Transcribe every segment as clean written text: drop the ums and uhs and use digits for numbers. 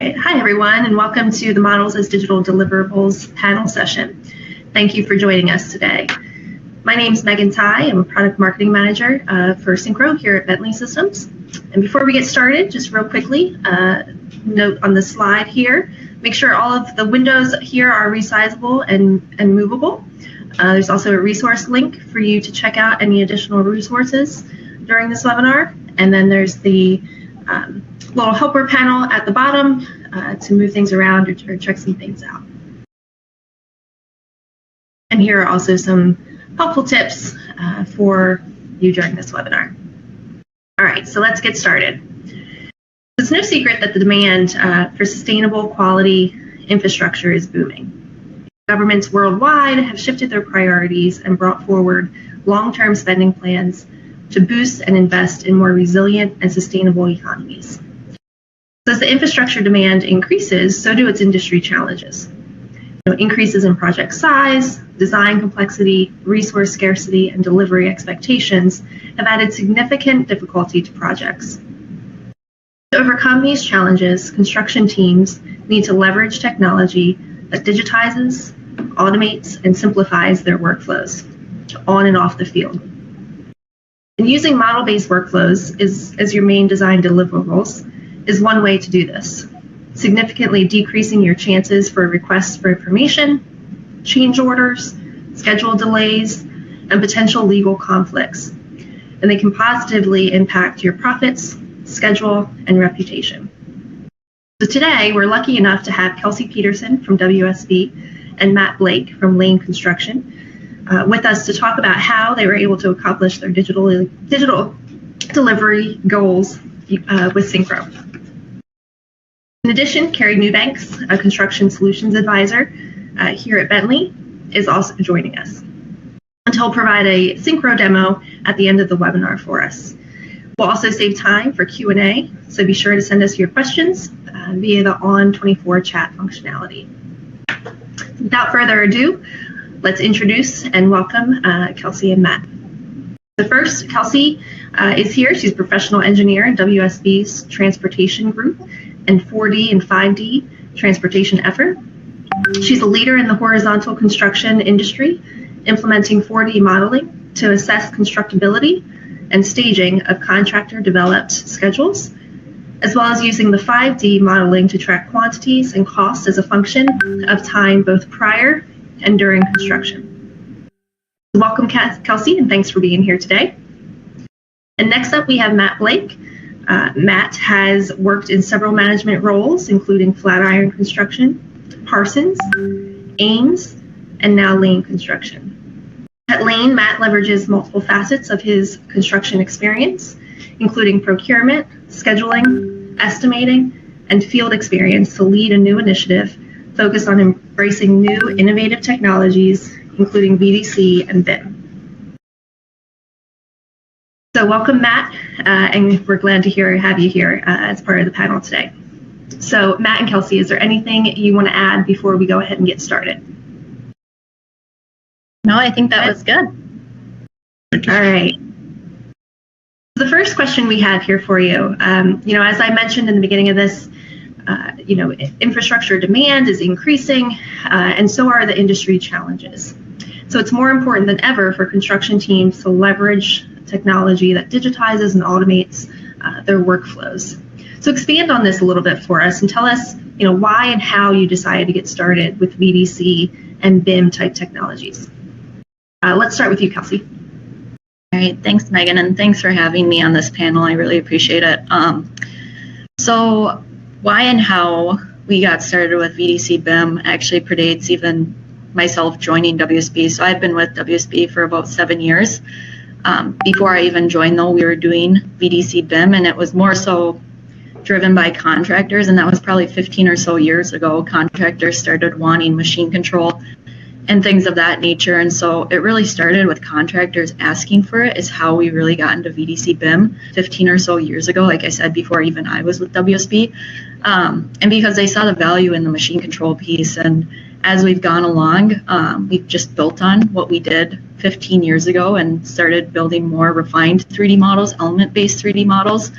Hi, everyone, and welcome to the Models as Digital Deliverables panel session. Thank you for joining us today. My name is Megan Ty. I'm a product marketing manager for Synchro here at Bentley Systems. And before we get started, just real quickly, note on the slide here, make sure all of the windows here are resizable and movable. There's also a resource link for you to check out any additional resources during this webinar. And then there's the little helper panel at the bottom to move things around or check some things out. And here are also some helpful tips for you during this webinar. All right, so let's get started. It's no secret that the demand for sustainable quality infrastructure is booming. Governments worldwide have shifted their priorities and brought forward long-term spending plans to boost and invest in more resilient and sustainable economies. As the infrastructure demand increases, so do its industry challenges. Increases in project size, design complexity, resource scarcity, and delivery expectations have added significant difficulty to projects. To overcome these challenges, construction teams need to leverage technology that digitizes, automates, and simplifies their workflows on and off the field. And using model-based workflows as your main design deliverables is one way to do this, significantly decreasing your chances for requests for information, change orders, schedule delays, and potential legal conflicts. And they can positively impact your profits, schedule, and reputation. So today, we're lucky enough to have Kelsey Peterson from WSB and Matt Blake from Lane Construction with us to talk about how they were able to accomplish their digital delivery goals with Synchro. In addition, Carrie Newbanks, a construction solutions advisor here at Bentley, is also joining us. And he'll provide a Synchro demo at the end of the webinar for us. We'll also save time for Q&A, so be sure to send us your questions via the On24 chat functionality. Without further ado, let's introduce and welcome Kelsey and Matt. The first, Kelsey is here. She's a professional engineer in WSB's transportation group and 4D and 5D transportation effort. She's a leader in the horizontal construction industry, implementing 4D modeling to assess constructability and staging of contractor-developed schedules, as well as using the 5D modeling to track quantities and costs as a function of time both prior and during construction. Welcome, Kelsey, and thanks for being here today. And next up, we have Matt Blake. Matt has worked in several management roles, including Flatiron Construction, Parsons, Ames, and now Lane Construction. At Lane, Matt leverages multiple facets of his construction experience, including procurement, scheduling, estimating, and field experience to lead a new initiative focused on embracing new innovative technologies, including VDC and BIM. So welcome, Matt, and we're glad to have you here as part of the panel today. So Matt and Kelsey, is there anything you want to add before we go ahead and get started? No, I think that was good. All right. The first question we have here for you, as I mentioned in the beginning of this, infrastructure demand is increasing, and so are the industry challenges. So it's more important than ever for construction teams to leverage technology that digitizes and automates their workflows. So expand on this a little bit for us and tell us, why and how you decided to get started with VDC and BIM type technologies. Let's start with you, Kelsey. All right, thanks, Megan, and thanks for having me on this panel. I really appreciate it. So why and how we got started with VDC BIM actually predates even myself joining WSB. So I've been with WSB for about 7 years. Before I even joined, though, we were doing VDC BIM, and it was more so driven by contractors, and that was probably 15 or so years ago. Contractors started wanting machine control and things of that nature, and so it really started with contractors asking for it is how we really got into VDC BIM 15 or so years ago, like I said, before even I was with WSB, and because they saw the value in the machine control piece. And as we've gone along, we've just built on what we did 15 years ago and started building more refined 3D models, element-based 3D models.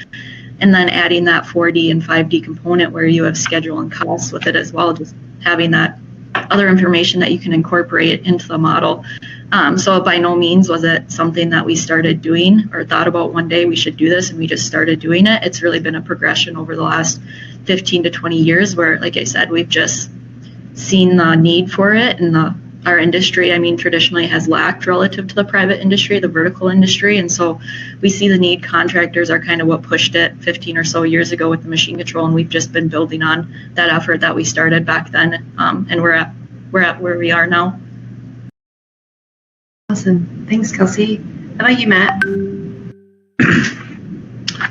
and then adding that 4D and 5D component where you have schedule and costs with it as well, just having that other information that you can incorporate into the model. So by no means was it something that we started doing or thought about one day we should do this and we just started doing it. It's really been a progression over the last 15 to 20 years where, like I said, we've just seen the need for it, and our industry, I mean, traditionally has lacked relative to the private industry, the vertical industry. And so we see the need. Contractors are kind of what pushed it 15 or so years ago with the machine control. And we've just been building on that effort that we started back then. And we're at where we are now. Awesome. Thanks, Kelsey. How about you, Matt?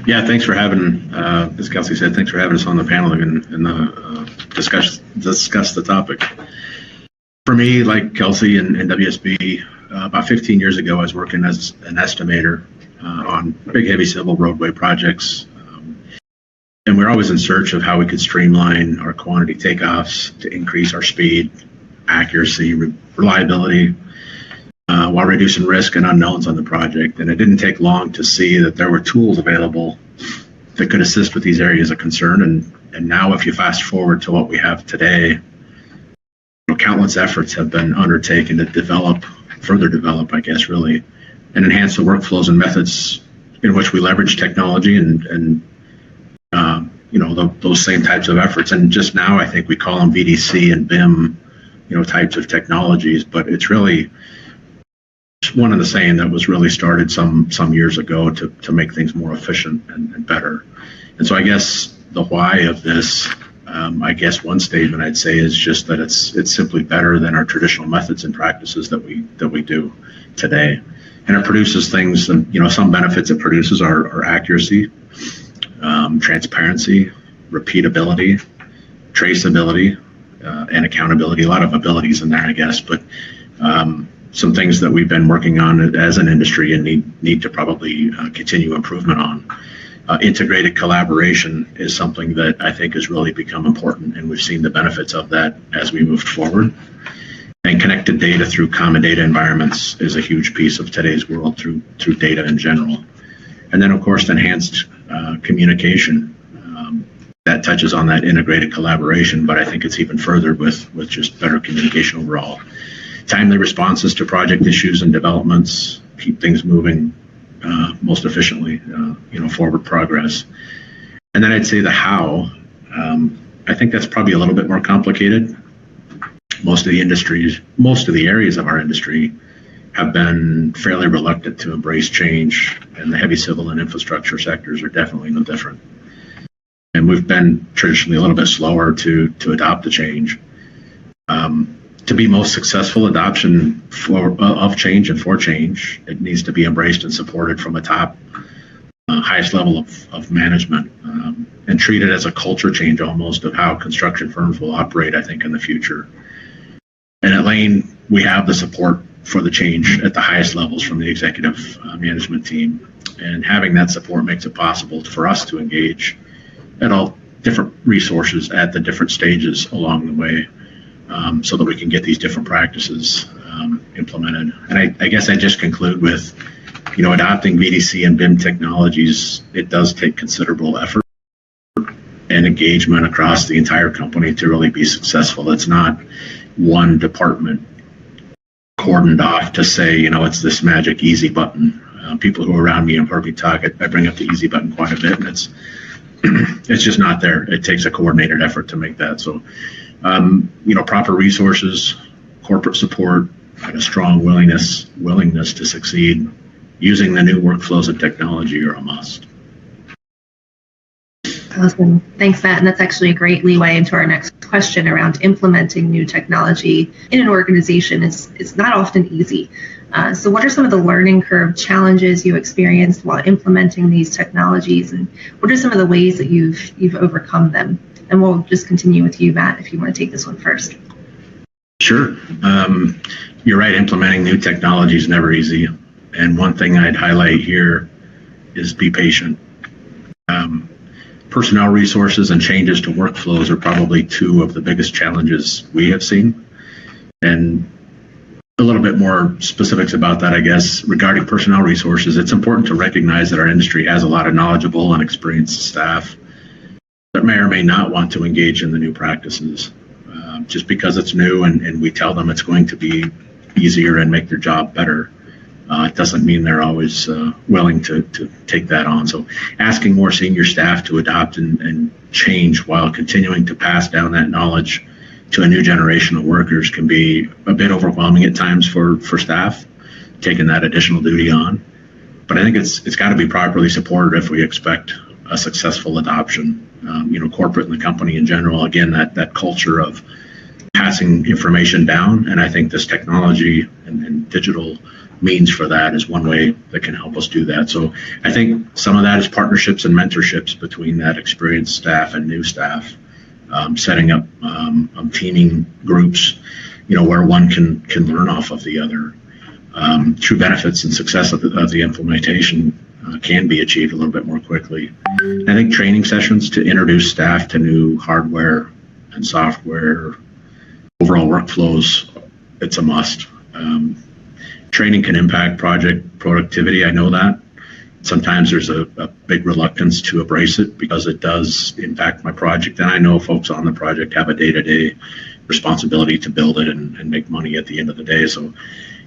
Yeah, thanks for having, as Kelsey said, thanks for having us on the panel and discuss the topic. For me, like Kelsey and WSB, about 15 years ago, I was working as an estimator on big, heavy civil roadway projects. And we're always in search of how we could streamline our quantity takeoffs to increase our speed, accuracy, reliability, while reducing risk and unknowns on the project. And it didn't take long to see that there were tools available that could assist with these areas of concern. And now if you fast forward to what we have today, countless efforts have been undertaken to further develop, I guess, really, and enhance the workflows and methods in which we leverage technology and those same types of efforts. And just now, I think we call them VDC and BIM, types of technologies, but it's really one and the same that was really started some years ago to make things more efficient and better. And so I guess the why of this, I guess one statement I'd say is just that it's simply better than our traditional methods and practices that we do today. And it produces things, some benefits it produces are accuracy, transparency, repeatability, traceability, and accountability. A lot of abilities in there, I guess, but some things that we've been working on as an industry and need to probably continue improvement on. Integrated collaboration is something that I think has really become important, and we've seen the benefits of that as we moved forward. And connected data through common data environments is a huge piece of today's world through data in general. And then, of course, enhanced communication. That touches on that integrated collaboration, but I think it's even further with just better communication overall. Timely responses to project issues and developments keep things moving most efficiently, forward progress. And then I'd say the how, I think that's probably a little bit more complicated. Most of the areas of our industry have been fairly reluctant to embrace change, and the heavy civil and infrastructure sectors are definitely no different. And we've been traditionally a little bit slower to adopt the change. To be most successful adoption of change and for change, it needs to be embraced and supported from a top, highest level of management, and treated as a culture change almost of how construction firms will operate, I think, in the future. And at Lane, we have the support for the change at the highest levels from the executive management team. And having that support makes it possible for us to engage at all different resources at the different stages along the way, so that we can get these different practices implemented. And I guess I just conclude with, adopting VDC and BIM technologies, it does take considerable effort and engagement across the entire company to really be successful. It's not one department cordoned off to say, it's this magic easy button. People who are around me and heard me talk, I bring up the easy button quite a bit, and it's just not there. It takes a coordinated effort to make that. So, proper resources, corporate support, and a strong willingness to succeed using the new workflows and technology are a must. Awesome. Thanks, Matt. And that's actually a great leeway into our next question around implementing new technology in an organization. It's not often easy. So what are some of the learning curve challenges you experienced while implementing these technologies, and what are some of the ways that you've overcome them? And we'll just continue with you, Matt, if you want to take this one first. Sure. You're right, implementing new technology is never easy. And one thing I'd highlight here is be patient. Personnel resources and changes to workflows are probably two of the biggest challenges we have seen. And a little bit more specifics about that, I guess, regarding personnel resources. It's important to recognize that our industry has a lot of knowledgeable and experienced staff that may or may not want to engage in the new practices. Just because it's new and we tell them it's going to be easier and make their job better, it doesn't mean they're always willing to take that on. So asking more senior staff to adopt and change while continuing to pass down that knowledge to a new generation of workers can be a bit overwhelming at times for staff taking that additional duty on. But I think it's got to be properly supported if we expect a successful adoption. Corporate and the company in general, again, that culture of passing information down, and I think this technology and digital means for that is one way that can help us do that. So I think some of that is partnerships and mentorships between that experienced staff and new staff, setting up teaming groups, where one can learn off of the other. True benefits and success of the implementation can be achieved a little bit more quickly. I think training sessions to introduce staff to new hardware and software, overall workflows, it's a must. Training can impact project productivity. I know that. Sometimes there's a big reluctance to embrace it because it does impact my project. And I know folks on the project have a day-to-day responsibility to build it and make money at the end of the day. So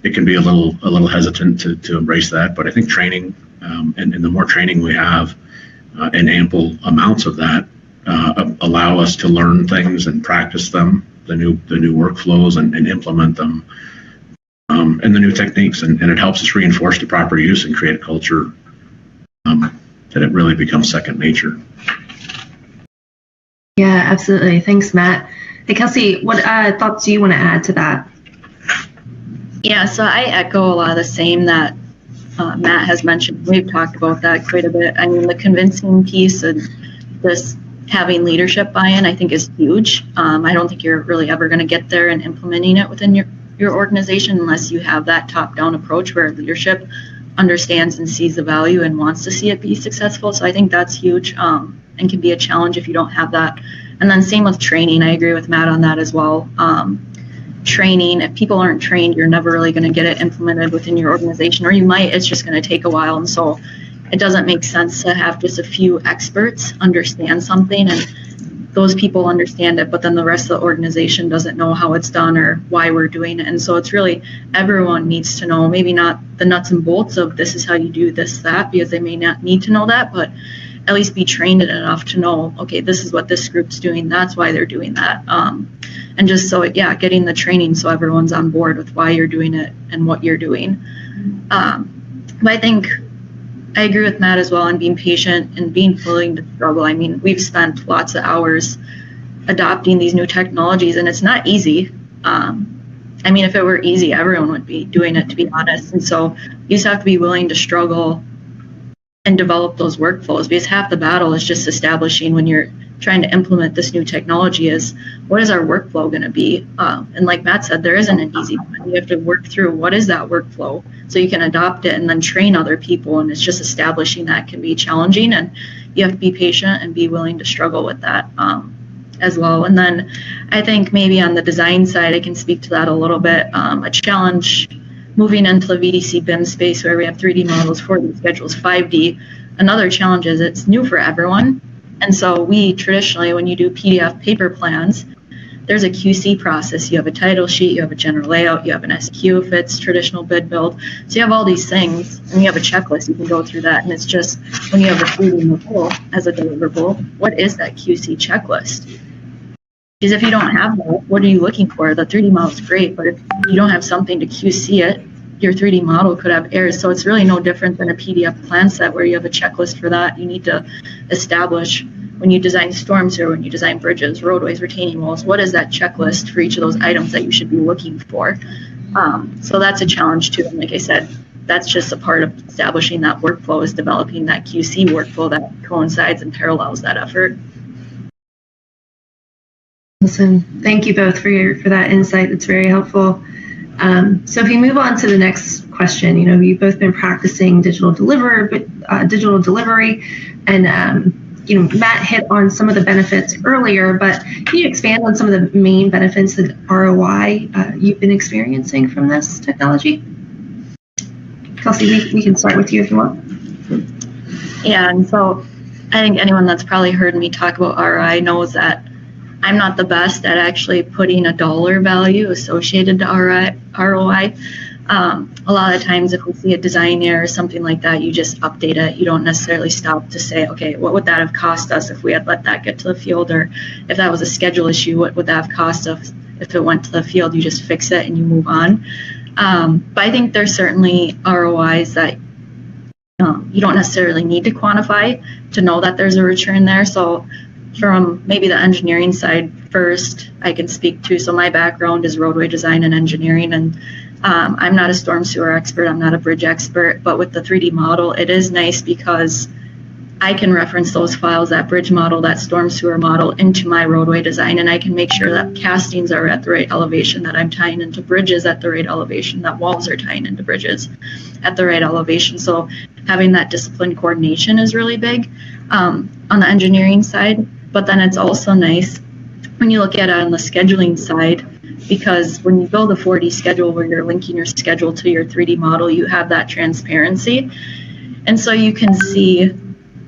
it can be a little hesitant to embrace that. But I think training, and the more training we have, and ample amounts of that, allow us to learn things and practice them, the new workflows, and implement them, and the new techniques, and it helps us reinforce the proper use and create a culture that it really becomes second nature. Yeah, absolutely. Thanks, Matt. Hey, Kelsey, what thoughts do you want to add to that? Yeah, so I echo a lot of the same that Matt has mentioned. We've talked about that quite a bit. I mean, the convincing piece and this having leadership buy-in, I think, is huge. I don't think you're really ever going to get there and implementing it within your organization unless you have that top-down approach where leadership understands and sees the value and wants to see it be successful. So I think that's huge, and can be a challenge if you don't have that. And then same with training. I agree with Matt on that as well. Training, if people aren't trained, you're never really going to get it implemented within your organization, or you might, it's just going to take a while. And so it doesn't make sense to have just a few experts understand something and those people understand it, but then the rest of the organization doesn't know how it's done or why we're doing it. And so it's really, everyone needs to know, maybe not the nuts and bolts of this is how you do this, that, because they may not need to know that, but at least be trained enough to know, okay, this is what this group's doing, that's why they're doing that. And just so, yeah, getting the training so everyone's on board with why you're doing it and what you're doing. But I think I agree with Matt as well on being patient and being willing to struggle. I mean, we've spent lots of hours adopting these new technologies, and it's not easy. I mean, if it were easy, everyone would be doing it, to be honest. And so you just have to be willing to struggle and develop those workflows, because half the battle is just establishing, when you're trying to implement this new technology, is what is our workflow going to be? And like Matt said, there isn't an easy one. You have to work through what is that workflow so you can adopt it and then train other people. And it's just establishing that can be challenging, and you have to be patient and be willing to struggle with that as well. And then I think maybe on the design side, I can speak to that a little bit. A challenge moving into the VDC BIM space where we have 3D models, 4D schedules, 5D. Another challenge is it's new for everyone. And so we traditionally, when you do PDF paper plans, there's a QC process. You have a title sheet, you have a general layout, you have an SQ if it's traditional bid build. So you have all these things, and you have a checklist. You can go through that. And it's just, when you have a 3D model as a deliverable, what is that QC checklist? Because if you don't have that, what are you looking for? The 3D model is great, but if you don't have something to QC it, your 3D model could have errors. So it's really no different than a PDF plan set where you have a checklist for that. You need to establish, when you design storms or when you design bridges, roadways, retaining walls, what is that checklist for each of those items that you should be looking for? So that's a challenge too. And like I said, that's just a part of establishing that workflow, is developing that QC workflow that coincides and parallels that effort. Awesome. Thank you both for that insight. It's very helpful. So if you move on to the next question, you've both been practicing digital delivery, and Matt hit on some of the benefits earlier, but can you expand on some of the main benefits and ROI you've been experiencing from this technology? Kelsey, we can start with you if you want. Yeah, and so I think anyone that's probably heard me talk about ROI knows that I'm not the best at actually putting a dollar value associated to ROI. A lot of times if we see a design error or something like that, you just update it. You don't necessarily stop to say, okay, what would that have cost us if we had let that get to the field? Or if that was a schedule issue, what would that have cost us if it went to the field? You just fix it and you move on. But I think there's certainly ROIs that you don't necessarily need to quantify to know that there's a return there. So from maybe the engineering side first, I can speak to, so my background is roadway design and engineering, and I'm not a storm sewer expert, I'm not a bridge expert, but with the 3D model, it is nice because I can reference those files, that bridge model, that storm sewer model, into my roadway design, and I can make sure that castings are at the right elevation, that I'm tying into bridges at the right elevation, that walls are tying into bridges at the right elevation. So having that disciplined coordination is really big on the engineering side. But then it's also nice when you look at it on the scheduling side, because when you build a 4D schedule where you're linking your schedule to your 3D model, you have that transparency. And so you can see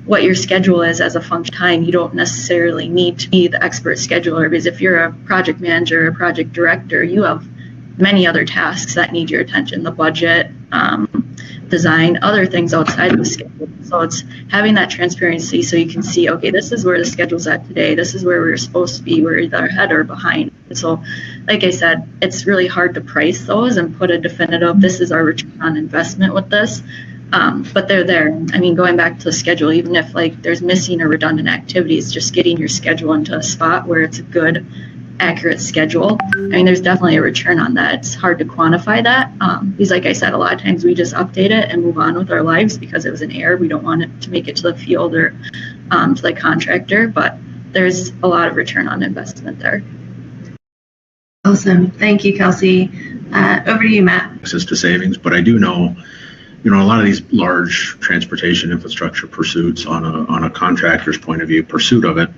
what your schedule is as a function of time. You don't necessarily need to be the expert scheduler, because if you're a project manager or project director, you have many other tasks that need your attention, the budget, design, other things outside of the schedule. So it's having that transparency so you can see, okay, this is where the schedule's at today. This is where we're supposed to be. We're either ahead or behind. So like I said, it's really hard to price those and put a definitive, this is our return on investment with this. But they're there. I mean, going back to the schedule, even if like there's missing or redundant activities, just getting your schedule into a spot where it's a good, accurate schedule. I mean, there's definitely a return on that. It's hard to quantify that because like I said, a lot of times we just update it and move on with our lives because it was an error. We don't want it to make it to the field or to the contractor, but there's a lot of return on investment there. Awesome. Thank you, Kelsey. Over to you, Matt. Access to savings, but I do know, a lot of these large transportation infrastructure pursuits on a contractor's point of view, pursuit of it,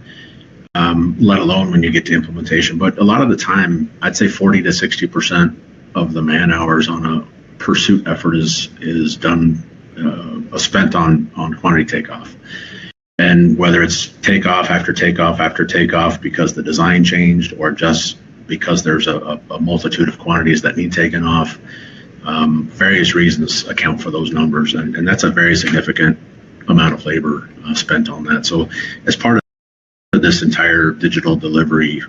let alone when you get to implementation. But a lot of the time, I'd say 40 to 60% of the man hours on a pursuit effort is done, spent on quantity takeoff. And whether it's takeoff after takeoff after takeoff because the design changed, or just because there's a multitude of quantities that need taken off, various reasons account for those numbers. And that's a very significant amount of labor spent on that. So as part of this entire digital delivery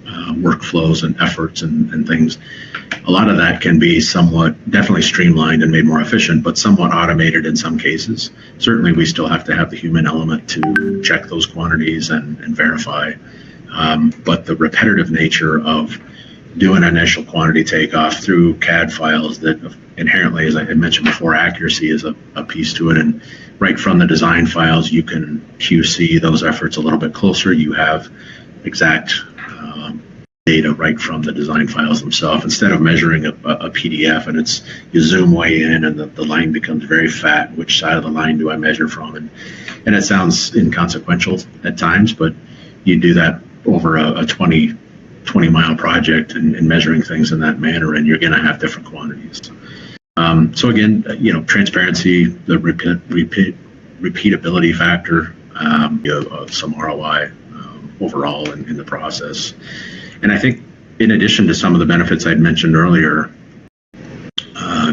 workflows and efforts and things, a lot of that can be definitely streamlined and made more efficient, but somewhat automated in some cases. Certainly we still have to have the human element to check those quantities and verify, but the repetitive nature of doing initial quantity takeoff through CAD files that inherently, as I had mentioned before, accuracy is a piece to it. And right from the design files, you can QC those efforts a little bit closer. You have exact data right from the design files themselves, instead of measuring a PDF and you zoom way in and the line becomes very fat. Which side of the line do I measure from? And it sounds inconsequential at times, but you do that over a 20-mile project and measuring things in that manner, and you're going to have different quantities. So again, transparency, the repeatability factor, some ROI overall in the process. And I think in addition to some of the benefits I'd mentioned earlier,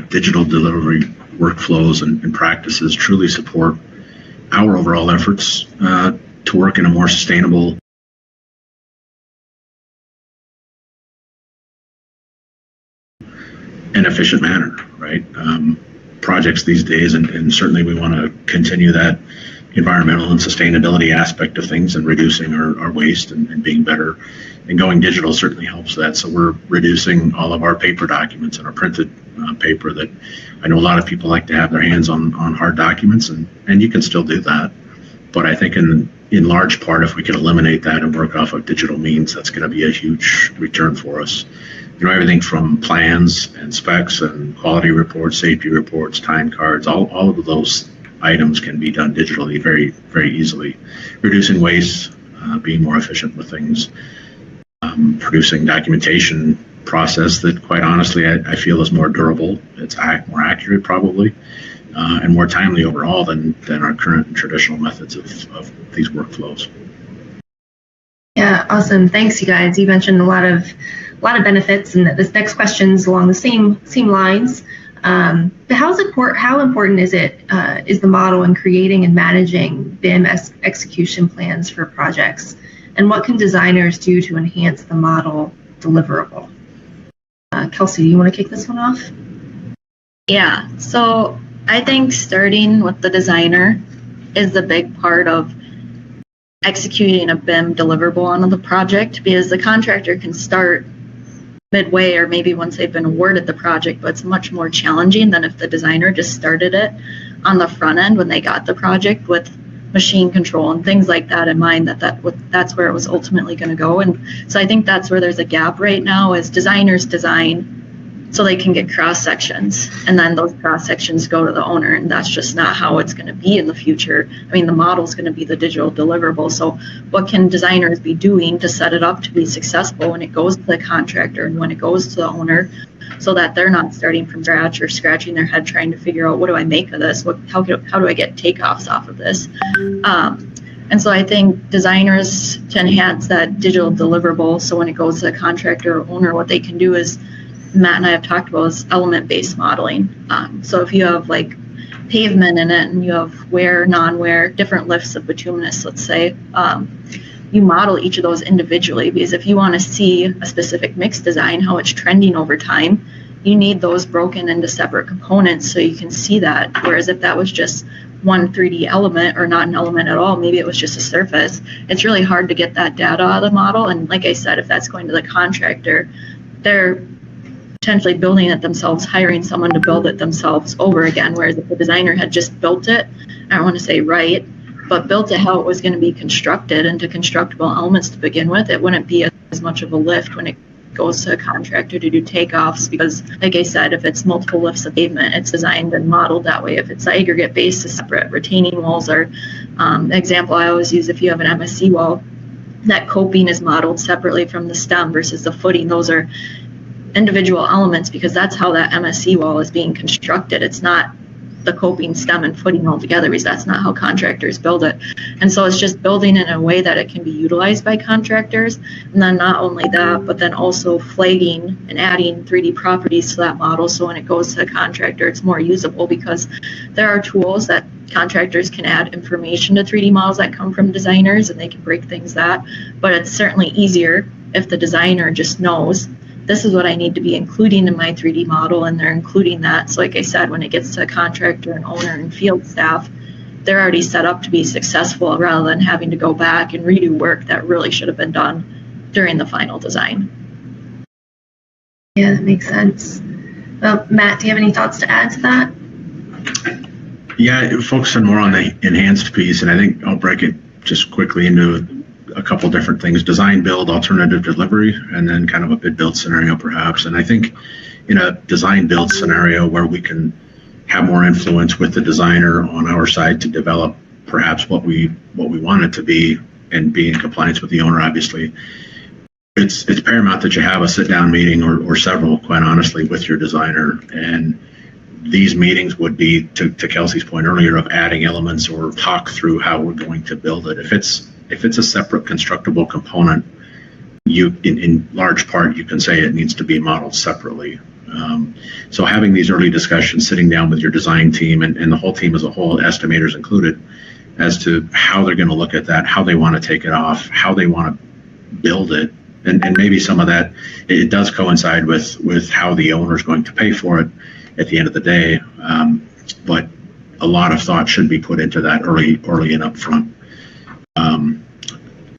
digital delivery workflows and practices truly support our overall efforts to work in a more sustainable and efficient manner, right? Projects these days, and certainly we want to continue that environmental and sustainability aspect of things and reducing our waste and being better. And going digital certainly helps that. So we're reducing all of our paper documents and our printed paper that I know a lot of people like to have their hands on hard documents, and you can still do that. But I think in large part, if we can eliminate that and work off of digital means, that's going to be a huge return for us. Everything from plans and specs and quality reports, safety reports, time cards, all of those items can be done digitally very, very easily, reducing waste, being more efficient with things, producing documentation process that, quite honestly, I feel is more durable. It's more accurate, probably, and more timely overall than our current and traditional methods of these workflows. Yeah, awesome. Thanks, you guys. You mentioned a lot of benefits, and this next question's along the same lines. But how important is the model in creating and managing BIM execution plans for projects, and what can designers do to enhance the model deliverable? Kelsey, do you want to kick this one off? Yeah, so I think starting with the designer is the big part of executing a BIM deliverable on the project, because the contractor can start midway or maybe once they've been awarded the project, but it's much more challenging than if the designer just started it on the front end when they got the project with machine control and things like that in mind, that's where it was ultimately going to go. And so I think that's where there's a gap right now, is designers design so they can get cross sections, and then those cross sections go to the owner, and that's just not how it's going to be in the future. I mean, the model is going to be the digital deliverable. So what can designers be doing to set it up to be successful when it goes to the contractor and when it goes to the owner, so that they're not starting from scratch or scratching their head trying to figure out, what do I make of this? How do I get takeoffs off of this? And so I think designers, to enhance that digital deliverable, so when it goes to the contractor or owner, what they can do is, Matt and I have talked about, is element-based modeling. So if you have like pavement in it and you have wear, non-wear, different lifts of bituminous, let's say, you model each of those individually, because if you want to see a specific mix design, how it's trending over time, you need those broken into separate components so you can see that. Whereas if that was just one 3D element, or not an element at all, maybe it was just a surface, it's really hard to get that data out of the model. And like I said, if that's going to the contractor, they're potentially building it themselves, hiring someone to build it themselves over again. Whereas if the designer had just built it, I don't want to say right, but built it how it was going to be constructed into constructible elements to begin with, it wouldn't be as much of a lift when it goes to a contractor to do takeoffs, because like I said, if it's multiple lifts of pavement, it's designed and modeled that way. If it's aggregate base, is separate. Retaining walls are an example I always use. If you have an MSC wall, that coping is modeled separately from the stem versus the footing. Those are individual elements, because that's how that MSC wall is being constructed. It's not the coping, stem, and footing all together, because that's not how contractors build it. And so it's just building in a way that it can be utilized by contractors. And then not only that, but then also flagging and adding 3D properties to that model, so when it goes to the contractor, it's more usable, because there are tools that contractors can add information to 3D models that come from designers, and they can break things that. But it's certainly easier if the designer just knows, this is what I need to be including in my 3D model, and they're including that. So like I said, when it gets to a contractor and owner and field staff, they're already set up to be successful, rather than having to go back and redo work that really should have been done during the final design. Yeah, that makes sense. Well, Matt, do you have any thoughts to add to that? Yeah, focusing more on the enhanced piece, and I think I'll break it just quickly into a couple different things: design, build, alternative delivery, and then kind of a bid build scenario perhaps. And I think in a design build scenario where we can have more influence with the designer on our side to develop perhaps what we want it to be, and be in compliance with the owner, obviously, it's paramount that you have a sit down meeting, or several, quite honestly, with your designer. And these meetings would be, to Kelsey's point earlier, of adding elements or talk through how we're going to build it. If it's a separate constructible component, in large part, you can say it needs to be modeled separately. So having these early discussions, sitting down with your design team and the whole team as a whole, estimators included, as to how they're going to look at that, how they want to take it off, how they want to build it, and maybe some of that, it does coincide with how the owner is going to pay for it at the end of the day. But a lot of thought should be put into that early and upfront.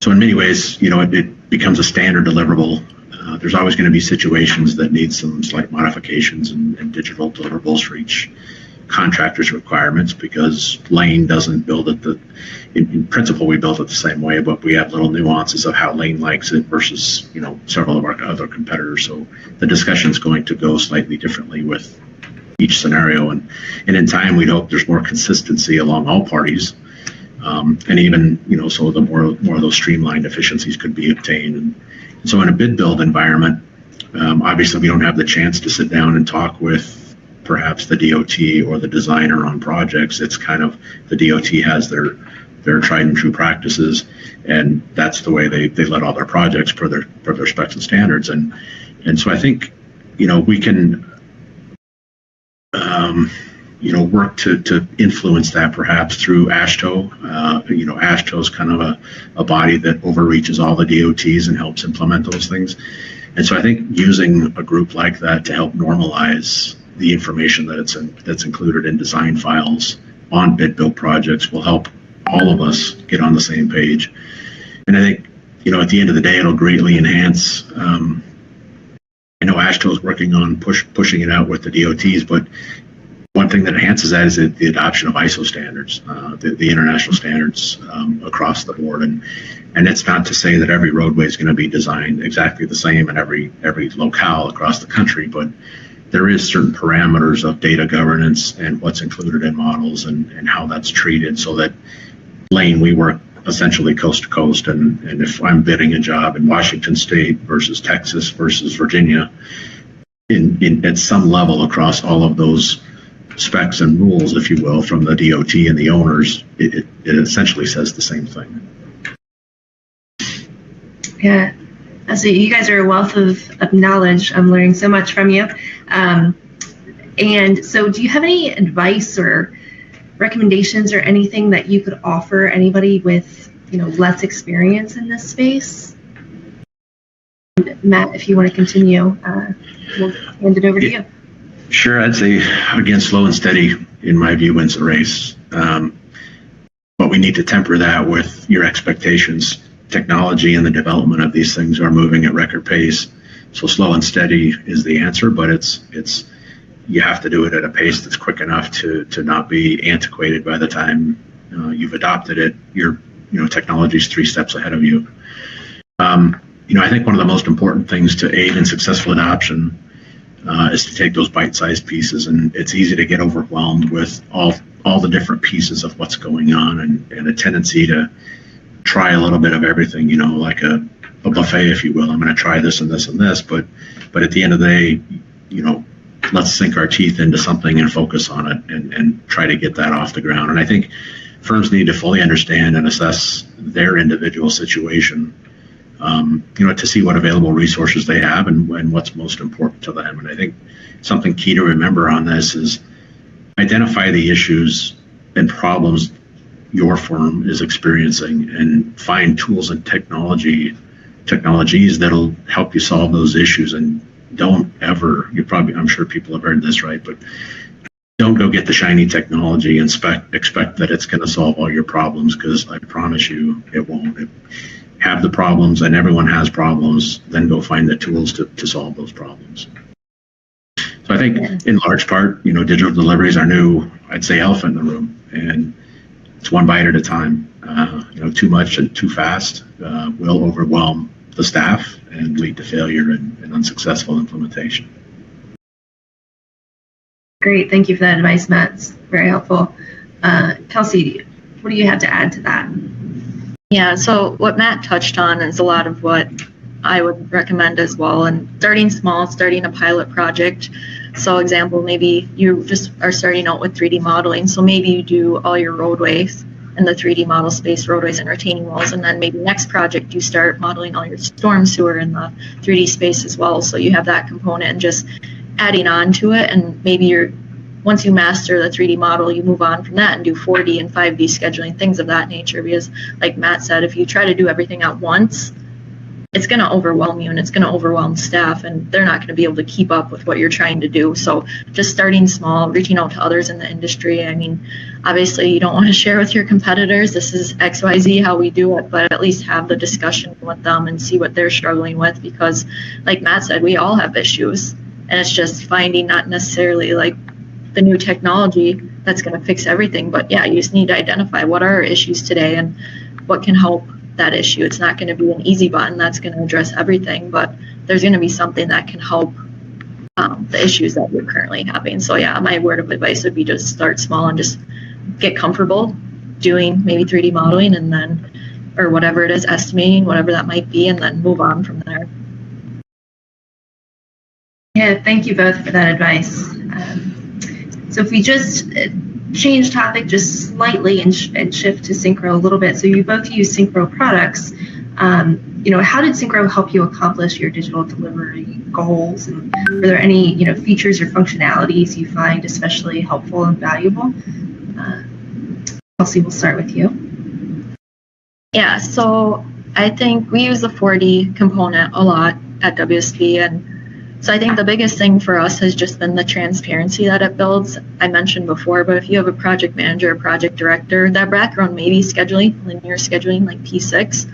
So in many ways, it becomes a standard deliverable. There's always going to be situations that need some slight modifications and digital deliverables for each contractor's requirements, because Lane doesn't build it in principle, we build it the same way, but we have little nuances of how Lane likes it versus several of our other competitors. So the discussion is going to go slightly differently with each scenario. And in time, we'd hope there's more consistency along all parties. And even, so the more of those streamlined efficiencies could be obtained. And so in a bid build environment, obviously we don't have the chance to sit down and talk with perhaps the DOT or the designer on projects. It's kind of the DOT has their tried and true practices, and that's the way they let all their projects per their specs and standards. And so I think, we can work to influence that perhaps through AASHTO. AASHTO is kind of a body that overreaches all the DOTs and helps implement those things. And so I think using a group like that to help normalize the information that's included in design files on bid build projects will help all of us get on the same page. And I think, at the end of the day, it'll greatly enhance. I know AASHTO is working on pushing it out with the DOTs, but one thing that enhances that is the adoption of ISO standards, the international standards across the board. And it's not to say that every roadway is going to be designed exactly the same in every locale across the country, but there is certain parameters of data governance and what's included in models and how that's treated, so that lane, we work essentially coast to coast. And if I'm bidding a job in Washington State versus Texas versus Virginia, at some level across all of those specs and rules, if you will, from the DOT and the owners, it essentially says the same thing. Yeah, so you guys are a wealth of knowledge. I'm learning so much from you. And so do you have any advice or recommendations or anything that you could offer anybody with, less experience in this space? Matt, if you want to continue, we'll hand it over to you. Sure, I'd say, again, slow and steady, in my view, wins the race. But we need to temper that with your expectations. Technology and the development of these things are moving at record pace. So slow and steady is the answer, but it's you have to do it at a pace that's quick enough to not be antiquated by the time you've adopted it. Your technology's 3 steps ahead of you. I think one of the most important things to aid in successful adoption is to take those bite-sized pieces, and it's easy to get overwhelmed with all the different pieces of what's going on, and a tendency to try a little bit of everything, like a buffet, if you will. I'm going to try this and this and this, but at the end of the day, let's sink our teeth into something and focus on it and try to get that off the ground. And I think firms need to fully understand and assess their individual situation, to see what available resources they have and what's most important to them. And I think something key to remember on this is identify the issues and problems your firm is experiencing and find tools and technologies that'll help you solve those issues. And don't ever, I'm sure people have heard this, right? But don't go get the shiny technology and expect that it's going to solve all your problems, because I promise you it won't. Have the problems, and everyone has problems, then go find the tools to solve those problems. So I think in large part, digital deliveries are new, I'd say, elephant in the room, and it's one bite at a time. Too much and too fast will overwhelm the staff and lead to failure and unsuccessful implementation. Great, thank you for that advice, Matt. It's very helpful. Kelsey, what do you have to add to that? Yeah, so what Matt touched on is a lot of what I would recommend as well. And starting small, starting a pilot project. So example, maybe you just are starting out with 3D modeling. So maybe you do all your roadways in the 3D model space, roadways and retaining walls. And then maybe next project you start modeling all your storm sewer in the 3D space as well. So you have that component and just adding on to it. And maybe once you master the 3D model, you move on from that and do 4D and 5D scheduling, things of that nature. Because like Matt said, if you try to do everything at once, it's going to overwhelm you and it's going to overwhelm staff, and they're not going to be able to keep up with what you're trying to do. So just starting small, reaching out to others in the industry. I mean, obviously you don't want to share with your competitors, this is XYZ how we do it, but at least have the discussion with them and see what they're struggling with, because like Matt said, we all have issues, and it's just finding not necessarily like the new technology that's going to fix everything, but yeah, you just need to identify what are our issues today and what can help that issue. It's not going to be an easy button that's going to address everything, but there's going to be something that can help the issues that you're currently having. So yeah, my word of advice would be just start small and just get comfortable doing maybe 3D modeling, and then, or whatever it is, estimating, whatever that might be, and then move on from there. Yeah, thank you both for that advice. So if we just change topic just slightly and shift to Synchro a little bit. So you both use Synchro products. How did Synchro help you accomplish your digital delivery goals? And were there any, features or functionalities you find especially helpful and valuable? Kelsey, we'll start with you. Yeah, so I think we use the 4D component a lot at WSP, and so I think the biggest thing for us has just been the transparency that it builds. I mentioned before, but if you have a project manager or project director, that background may be scheduling, linear scheduling like P6,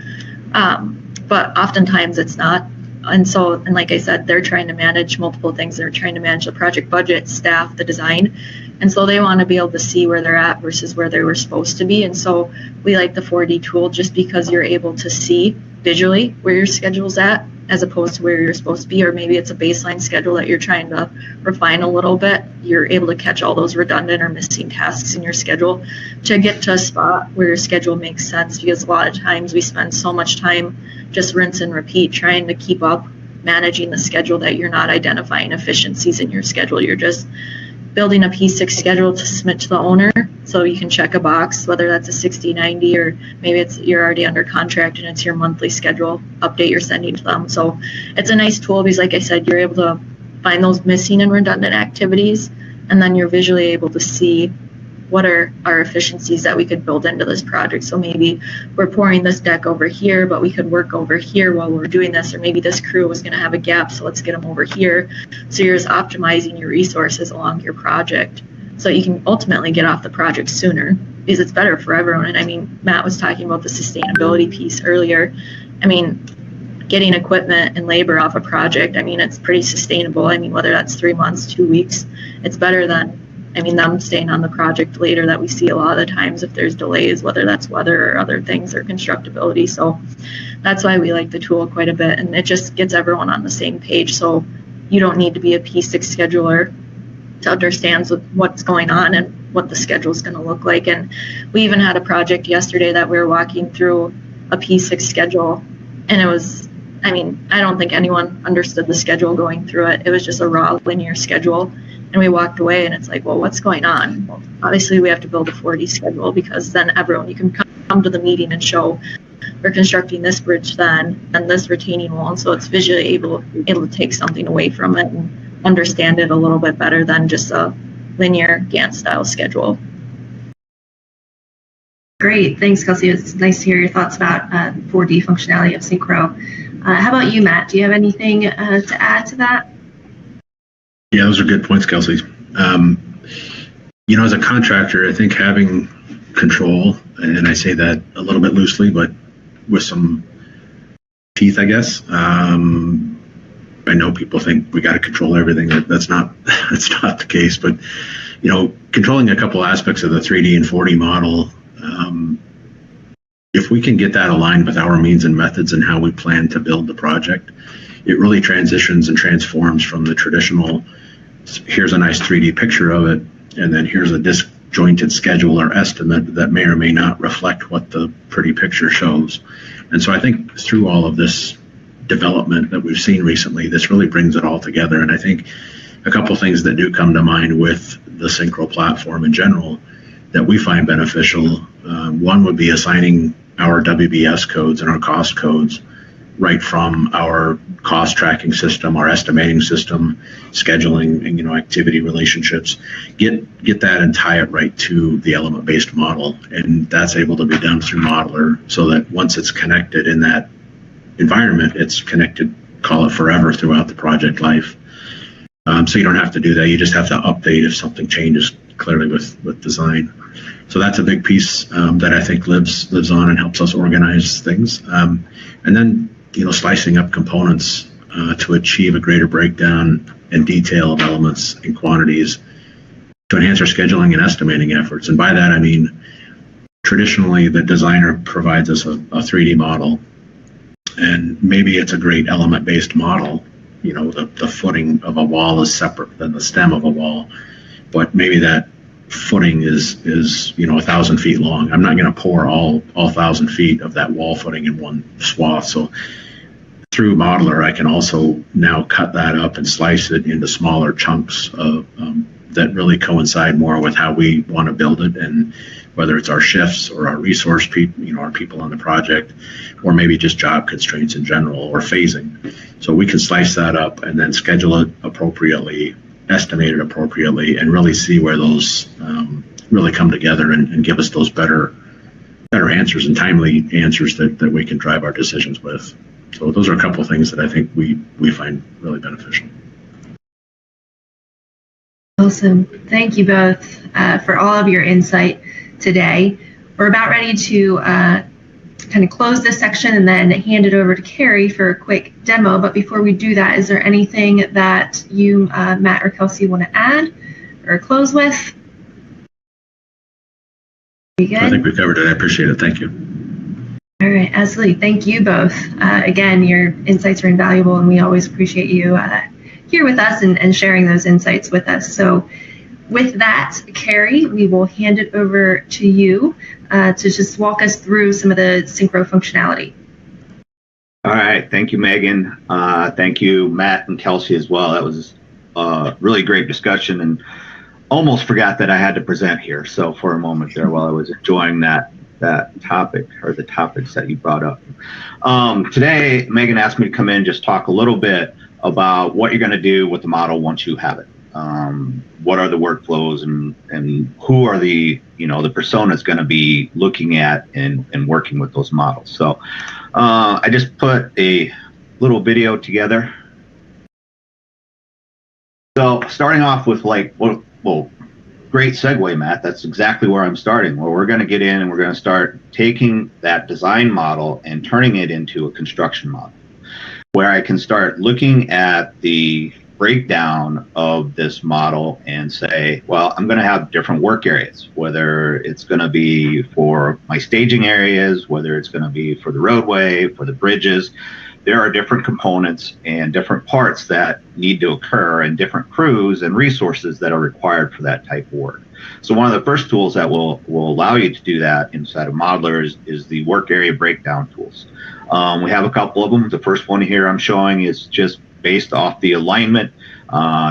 but oftentimes it's not. And so, and like I said, they're trying to manage multiple things. They're trying to manage the project budget, staff, the design. And so they want to be able to see where they're at versus where they were supposed to be. And so we like the 4D tool just because you're able to see visually where your schedule's at, as opposed to where you're supposed to be, or maybe it's a baseline schedule that you're trying to refine a little bit. You're able to catch all those redundant or missing tasks in your schedule to get to a spot where your schedule makes sense, because a lot of times we spend so much time just rinse and repeat trying to keep up managing the schedule that you're not identifying efficiencies in your schedule. You're just building a P6 schedule to submit to the owner so you can check a box, whether that's a 60, 90, or maybe it's you're already under contract and it's your monthly schedule update you're sending to them. So it's a nice tool because, like I said, you're able to find those missing and redundant activities, and then you're visually able to see what are our efficiencies that we could build into this project. So maybe we're pouring this deck over here, but we could work over here while we're doing this, or maybe this crew was going to have a gap, so let's get them over here. So you're just optimizing your resources along your project so you can ultimately get off the project sooner, because it's better for everyone. And I mean, Matt was talking about the sustainability piece earlier. I mean, getting equipment and labor off a project, I mean, it's pretty sustainable. I mean, whether that's 3 months, 2 weeks, it's better than, I mean, them staying on the project later that we see a lot of the times if there's delays, whether that's weather or other things or constructability. So that's why we like the tool quite a bit, and it just gets everyone on the same page. So you don't need to be a P6 scheduler to understand what's going on and what the schedule is going to look like. And we even had a project yesterday that we were walking through a P6 schedule, and it was, I mean, I don't think anyone understood the schedule going through it. It was just a raw linear schedule. And we walked away and it's like, well, what's going on? Well, obviously we have to build a 4D schedule, because then everyone, you can come to the meeting and show we're constructing this bridge then, and this retaining wall. And so it's visually able to take something away from it and understand it a little bit better than just a linear Gantt style schedule. Great, thanks, Kelsey. It's nice to hear your thoughts about 4D functionality of Synchro. How about you, Matt? Do you have anything to add to that? Yeah, those are good points, Kelsey. As a contractor, I think having control, and I say that a little bit loosely, but with some teeth, I guess. I know people think we got to control everything. That's not the case. But controlling a couple aspects of the 3D and 4D model, if we can get that aligned with our means and methods and how we plan to build the project, it really transitions and transforms from the traditional, here's a nice 3D picture of it, and then here's a disjointed schedule or estimate that may or may not reflect what the pretty picture shows. And so I think through all of this development that we've seen recently, this really brings it all together. And I think a couple things that do come to mind with the Synchro platform in general that we find beneficial, one would be assigning our WBS codes and our cost codes right from our cost tracking system, our estimating system, scheduling, and activity relationships. Get that and tie it right to the element-based model, and that's able to be done through Modeler, so that once it's connected in that environment, it's connected, call it forever, throughout the project life. So you don't have to do that. You just have to update if something changes clearly with design. So that's a big piece that I think lives on and helps us organize things. And then slicing up components to achieve a greater breakdown and detail of elements and quantities to enhance our scheduling and estimating efforts. And by that, I mean, traditionally the designer provides us a 3D model, and maybe it's a great element-based model, the footing of a wall is separate than the stem of a wall, but maybe that footing is 1,000 feet long. I'm not going to pour all 1,000 feet of that wall footing in one swath. So through Modeler, I can also now cut that up and slice it into smaller chunks that really coincide more with how we want to build it, and whether it's our shifts or our resource people, our people on the project, or maybe just job constraints in general or phasing. So we can slice that up and then schedule it appropriately, estimate it appropriately, and really see where those really come together and give us those better answers and timely answers that we can drive our decisions with. So those are a couple of things that I think we find really beneficial. Awesome. Thank you both for all of your insight today. We're about ready to kind of close this section and then hand it over to Carrie for a quick demo. But before we do that, is there anything that you, Matt or Kelsey, want to add or close with? You good? I think we covered it. I appreciate it. Thank you. All right, absolutely. Thank you both. Again, your insights are invaluable, and we always appreciate you here with us and sharing those insights with us. So with that, Carrie, we will hand it over to you to just walk us through some of the synchro functionality. All right. Thank you, Megan. Thank you, Matt and Kelsey as well. That was a really great discussion, and almost forgot that I had to present here. So for a moment there, while I was enjoying that topic, or the topics that you brought up. Today, Megan asked me to come in and just talk a little bit about what you're going to do with the model once you have it. What are the workflows, and who are the personas going to be looking at and working with those models. So I just put a little video together. So starting off with great segue, Matt. That's exactly where I'm starting, where we're going to get in and we're going to start taking that design model and turning it into a construction model, where I can start looking at the breakdown of this model and say, well, I'm going to have different work areas, whether it's going to be for my staging areas, whether it's going to be for the roadway, for the bridges. There are different components and different parts that need to occur, and different crews and resources that are required for that type of work. So one of the first tools that will allow you to do that inside of Modeler is the work area breakdown tools. We have a couple of them. The first one here I'm showing is just based off the alignment.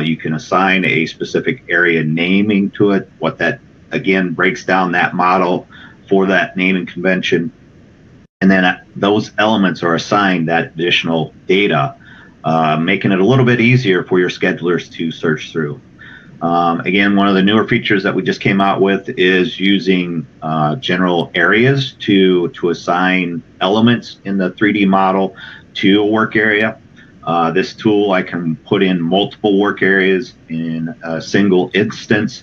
You can assign a specific area naming to it, what that, again, breaks down that model for that naming convention. And then those elements are assigned that additional data, making it a little bit easier for your schedulers to search through. Again, one of the newer features that we just came out with is using general areas to assign elements in the 3D model to a work area. This tool, I can put in multiple work areas in a single instance.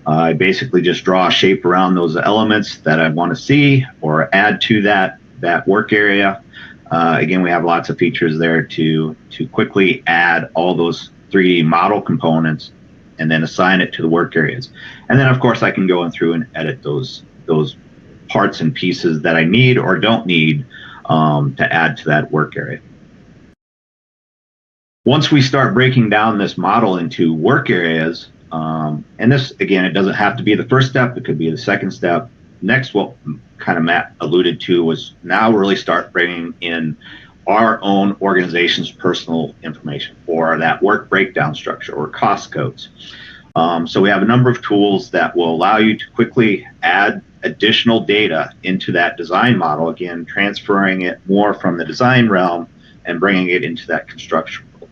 I basically just draw a shape around those elements that I want to see or add to that work area. Again, we have lots of features there to quickly add all those 3D model components and then assign it to the work areas. And then, of course, I can go in through and edit those parts and pieces that I need or don't need to add to that work area. Once we start breaking down this model into work areas, and this, again, it doesn't have to be the first step, it could be the second step. Next, what kind of Matt alluded to was now really start bringing in our own organization's personal information, or that work breakdown structure, or cost codes. So we have a number of tools that will allow you to quickly add additional data into that design model, again, transferring it more from the design realm and bringing it into that construction world.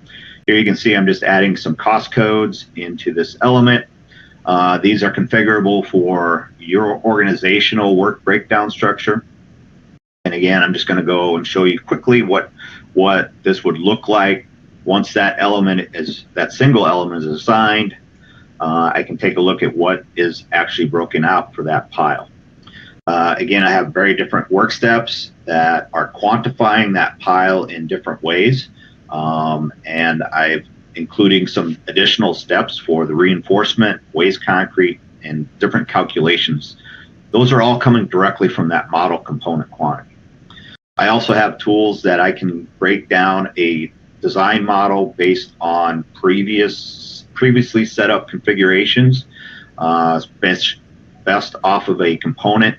Here you can see I'm just adding some cost codes into this element. These are configurable for your organizational work breakdown structure. And again, I'm just going to go and show you quickly what this would look like once that single element is assigned. I can take a look at what is actually broken out for that pile. Again, I have very different work steps that are quantifying that pile in different ways. And I've including some additional steps for the reinforcement, waste concrete, and different calculations. Those are all coming directly from that model component quantity. I also have tools that I can break down a design model based on previously set up configurations, best off of a component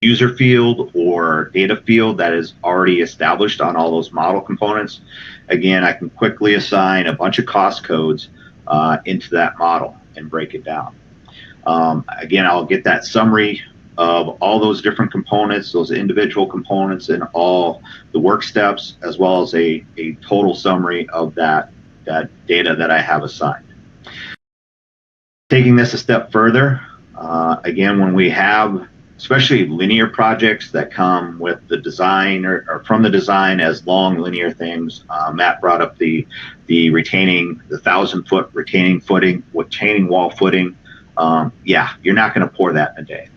user field or data field that is already established on all those model components. Again, I can quickly assign a bunch of cost codes into that model and break it down. Again, I'll get that summary of all those different components, those individual components, and all the work steps, as well as a total summary of that data that I have assigned. Taking this a step further, again, when we have especially linear projects that come with the design or from the design as long linear things, Matt brought up the 1,000-foot retaining wall footing. Yeah, you're not going to pour that in a day.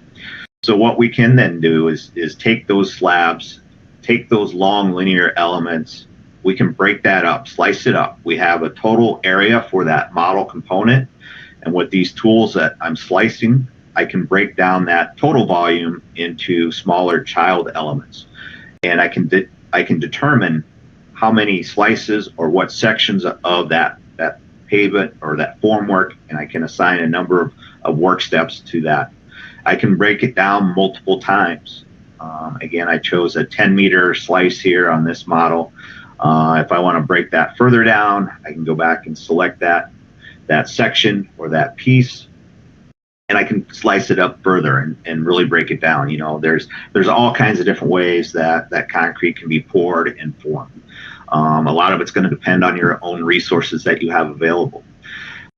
So what we can then do is take those slabs, take those long linear elements, we can break that up, slice it up. We have a total area for that model component, and with these tools that I'm slicing, I can break down that total volume into smaller child elements, and I can determine how many slices or what sections of that pavement or that formwork, and I can assign a number of work steps to that. I can break it down multiple times. Again, I chose a 10-meter slice here on this model. If I want to break that further down, I can go back and select that section or that piece, and I can slice it up further and really break it down. You know, there's all kinds of different ways that concrete can be poured and formed. A lot of it's going to depend on your own resources that you have available.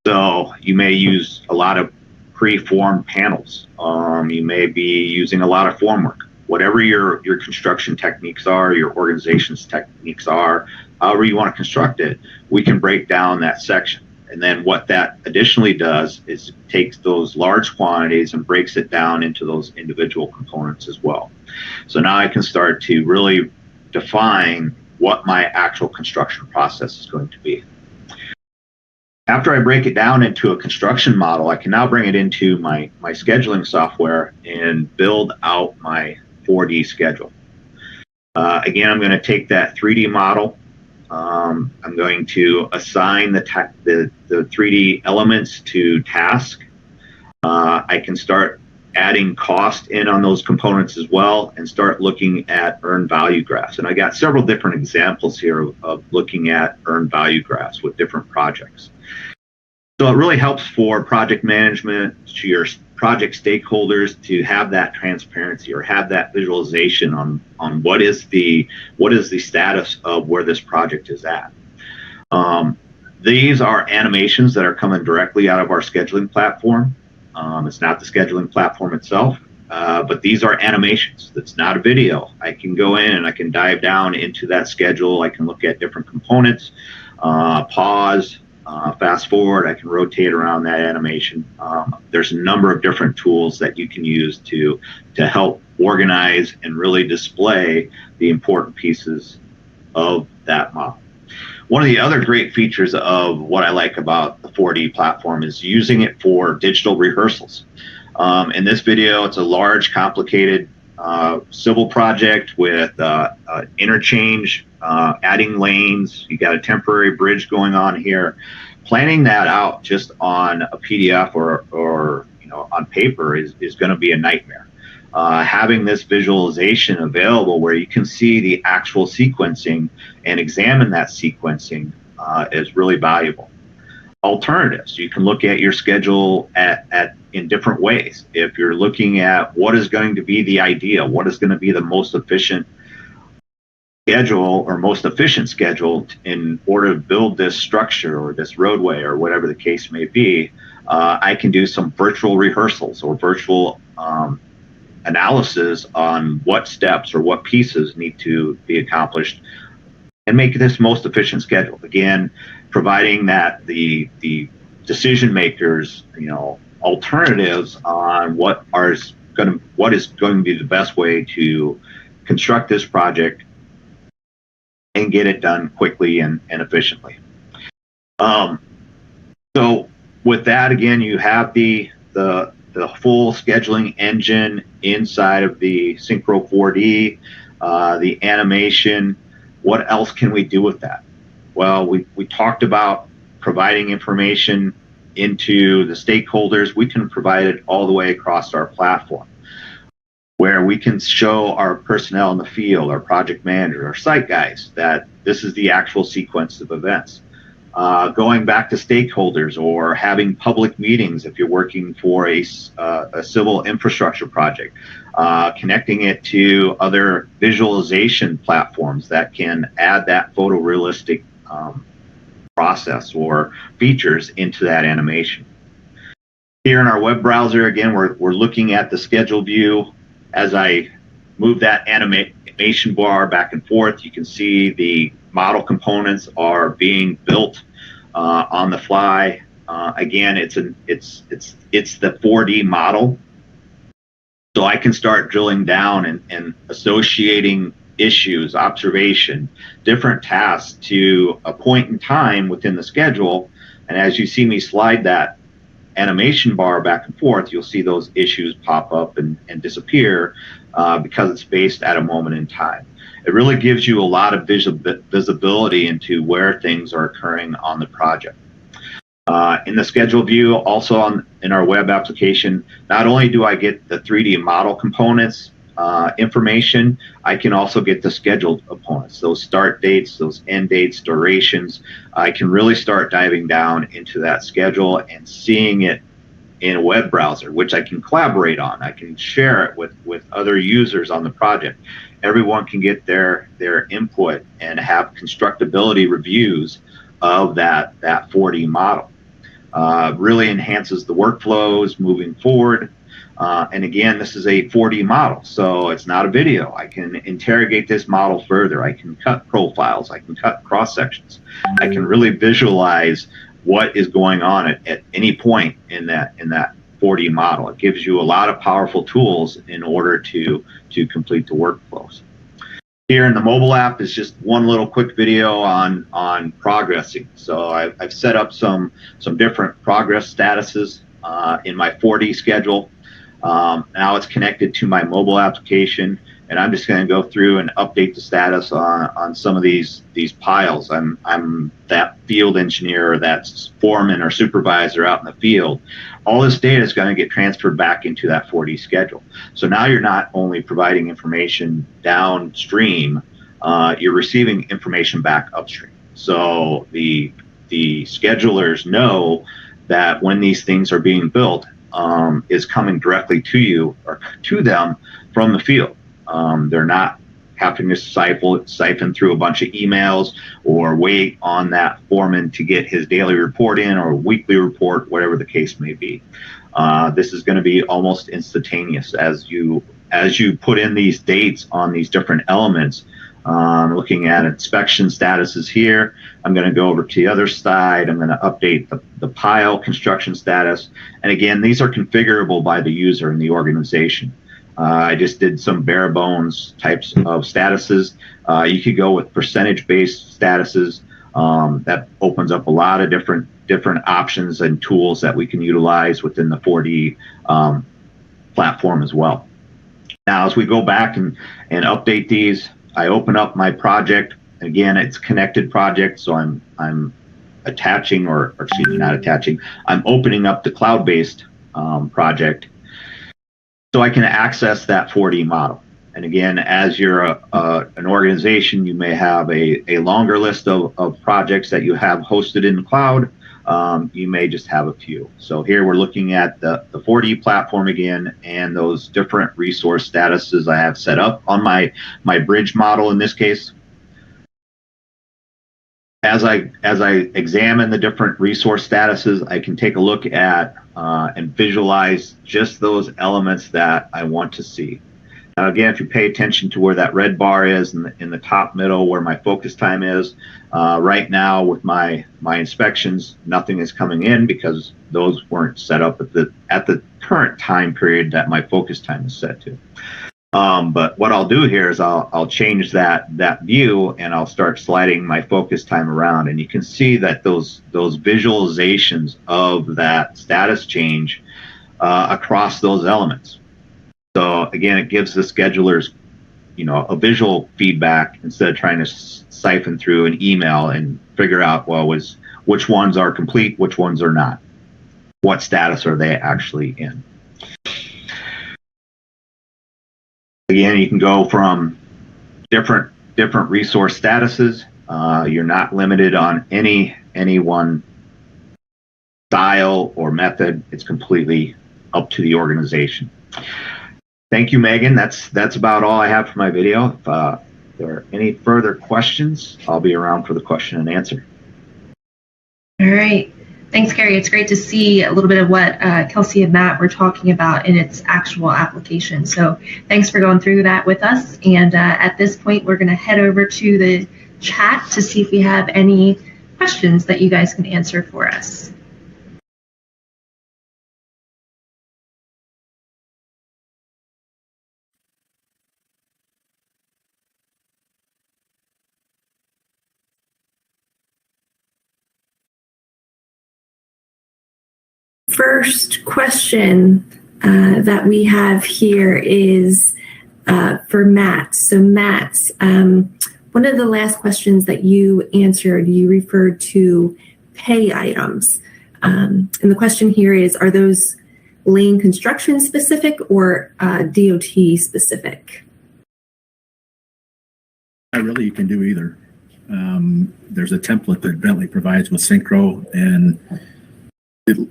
So you may use a lot of pre-formed panels. You may be using a lot of formwork. Whatever your construction techniques are, your organization's techniques are, however you want to construct it, we can break down that section. And then what that additionally does is takes those large quantities and breaks it down into those individual components as well. So now I can start to really define what my actual construction process is going to be. After I break it down into a construction model, I can now bring it into my scheduling software and build out my 4D schedule. Again, I'm going to take that 3D model. I'm going to assign the 3D elements to task. I can start adding cost in on those components as well and start looking at earned value graphs. And I got several different examples here of looking at earned value graphs with different projects. So it really helps for project management, to your project stakeholders, to have that transparency or have that visualization on what is the status of where this project is at. These are animations that are coming directly out of our scheduling platform. It's not the scheduling platform itself, but these are animations. It's not a video. I can go in and I can dive down into that schedule. I can look at different components, pause, fast forward. I can rotate around that animation. There's a number of different tools that you can use to help organize and really display the important pieces of that model. One of the other great features of what I like about the 4D platform is using it for digital rehearsals. In this video, it's a large, complicated civil project with interchange, adding lanes. You got a temporary bridge going on here. Planning that out just on a PDF or on paper is going to be a nightmare. Having this visualization available where you can see the actual sequencing and examine that sequencing is really valuable. Alternatives, you can look at your schedule in different ways. If you're looking at what is going to be the idea, what is going to be the most efficient schedule or most efficient schedule in order to build this structure or this roadway or whatever the case may be, I can do some virtual rehearsals or virtual analysis on what steps or what pieces need to be accomplished and make this most efficient schedule. Again, providing that the decision makers, alternatives on what is going to be the best way to construct this project and get it done quickly and efficiently. So with that, again, you have the full scheduling engine inside of the Synchro 4D, the animation, What else can we do with that? Well, we talked about providing information into the stakeholders. We can provide it all the way across our platform, where we can show our personnel in the field, our project manager, our site guys, that this is the actual sequence of events. Going back to stakeholders, or having public meetings if you're working for a civil infrastructure project, connecting it to other visualization platforms that can add that photorealistic process or features into that animation. Here in our web browser, again, we're looking at the schedule view. As I move that animation bar back and forth, you can see the model components are being built on the fly. Again, it's the 4D model, so I can start drilling down and associating issues, observation, different tasks to a point in time within the schedule. And as you see me slide that animation bar back and forth, you'll see those issues pop up and disappear because it's based at a moment in time. It really gives you a lot of visibility into where things are occurring on the project. In the schedule view, also in our web application, not only do I get the 3D model components information, I can also get the scheduled components, those start dates, those end dates, durations. I can really start diving down into that schedule and seeing it in a web browser, which I can collaborate on. I can share it with other users on the project. Everyone can get their input and have constructability reviews of that 4D model. Really enhances the workflows moving forward. And again, this is a 4D model, so it's not a video. I can interrogate this model further. I can cut profiles. I can cut cross sections. I can really visualize what is going on at any point in that 4D model. It gives you a lot of powerful tools in order to complete the workflows. Here in the mobile app is just one little quick video on progressing. So I've set up some different progress statuses in my 4D schedule. Now it's connected to my mobile application, and I'm just going to go through and update the status on some of these piles. I'm that field engineer, or that foreman or supervisor out in the field. All this data is going to get transferred back into that 4D schedule. So now you're not only providing information downstream, you're receiving information back upstream. So the schedulers know that when these things are being built, is coming directly to you or to them from the field. They're not having to siphon through a bunch of emails or wait on that foreman to get his daily report in, or weekly report, whatever the case may be. This is going to be almost instantaneous as you put in these dates on these different elements. Looking at inspection statuses here, I'm going to go over to the other side. I'm going to update the pile construction status. And again, these are configurable by the user and the organization. I just did some bare bones types of statuses. You could go with percentage-based statuses. That opens up a lot of different options and tools that we can utilize within the 4D platform as well. Now, as we go back and update these, I open up my project. Again, it's connected project, so I'm attaching, or excuse me, not attaching. I'm opening up the cloud-based project, so I can access that 4D model. And again, as you're an organization, you may have a longer list of projects that you have hosted in the cloud. You may just have a few. So here we're looking at the 4D platform again, and those different resource statuses I have set up on my bridge model in this case. As I examine the different resource statuses, I can take a look at and visualize just those elements that I want to see. Now again, if you pay attention to where that red bar is in the top middle, where my focus time is, right now with my inspections, nothing is coming in because those weren't set up at the current time period that my focus time is set to. But what I'll do here is I'll change that view, and I'll start sliding my focus time around, and you can see that those visualizations of that status change across those elements. So again, it gives the schedulers a visual feedback instead of trying to siphon through an email and figure out, well, which ones are complete, which ones are not. What status are they actually in? Again, you can go from different resource statuses. You're not limited on any one style or method. It's completely up to the organization. Thank you, Megan. That's about all I have for my video. If there are any further questions, I'll be around for the question and answer. All right. Thanks, Gary. It's great to see a little bit of what Kelsey and Matt were talking about in its actual application. So thanks for going through that with us. And at this point, we're going to head over to the chat to see if we have any questions that you guys can answer for us. First question that we have here is for Matt. So Matt, one of the last questions that you answered, you referred to pay items. And the question here is, are those lane construction specific or DOT specific? Really, you can do either. There's a template that Bentley provides with Synchro, and it